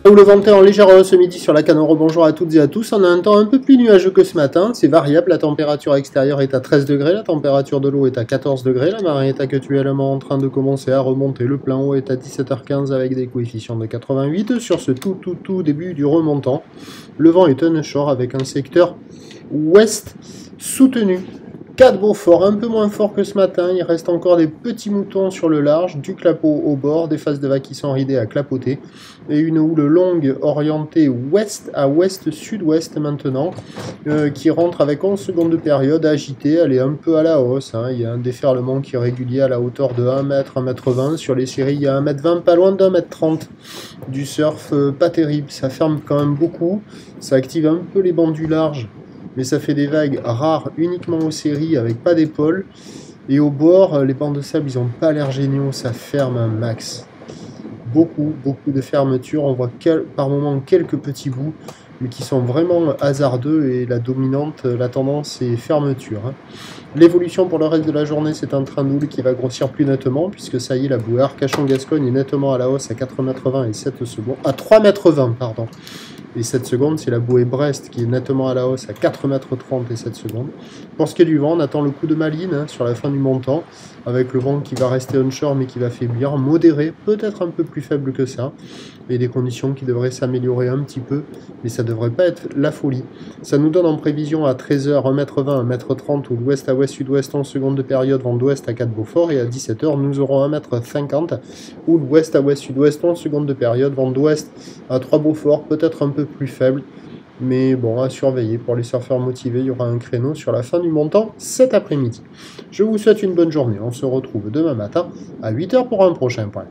Où le vent est en légère hausse ce midi sur la Canoro, bonjour à toutes et à tous. On a un temps un peu plus nuageux que ce matin, c'est variable, la température extérieure est à 13 degrés, la température de l'eau est à 14 degrés, la marée est actuellement en train de commencer à remonter, le plein haut est à 17h15 avec des coefficients de 88 sur ce tout début du remontant. Le vent est onshore avec un secteur ouest soutenu. 4 Beaufort, un peu moins fort que ce matin, il reste encore des petits moutons sur le large, du clapot au bord, des faces de vagues qui sont ridées à clapoter, et une houle longue orientée ouest à ouest-sud-ouest maintenant, qui rentre avec 11 secondes de période agitée, elle est un peu à la hausse, hein. Il y a un déferlement qui est régulier à la hauteur de 1 m, 1 m 20, sur les séries il y a 1 m 20, pas loin d'1 m 30, du surf pas terrible, ça ferme quand même beaucoup, ça active un peu les bancs du large, mais ça fait des vagues rares uniquement aux séries avec pas d'épaule. Et au bord, les bancs de sable, ils n'ont pas l'air géniaux, ça ferme un max. Beaucoup de fermetures, on voit par moments quelques petits bouts, mais qui sont vraiment hasardeux et la dominante, la tendance est fermeture. Hein. L'évolution pour le reste de la journée, c'est un train houle qui va grossir plus nettement, puisque ça y est, la bouée Arcachon-Gascogne est nettement à la hausse à 4 m 20 et 7 secondes, à 3 m 20, pardon. Et 7 secondes, c'est la bouée Brest qui est nettement à la hausse à 4 m 30 et 7 secondes. Pour ce qui est du vent, on attend le coup de Malines hein, sur la fin du montant, avec le vent qui va rester onshore mais qui va faiblir, modéré, peut-être un peu plus faible que ça, et des conditions qui devraient s'améliorer un petit peu, mais ça devrait pas être la folie. Ça nous donne en prévision à 13h 1 m 20, 1 m 30 ou l'ouest à ouest-sud-ouest en seconde de période, vent d'ouest à 4 Beaufort, et à 17h nous aurons 1 m 50 ou l'ouest à ouest-sud-ouest en seconde de période, vent d'ouest à 3 Beaufort, peut-être un peu plus faible, mais bon, à surveiller. Pour les surfeurs motivés, il y aura un créneau sur la fin du montant cet après-midi. Je vous souhaite une bonne journée, on se retrouve demain matin à 8h pour un prochain point.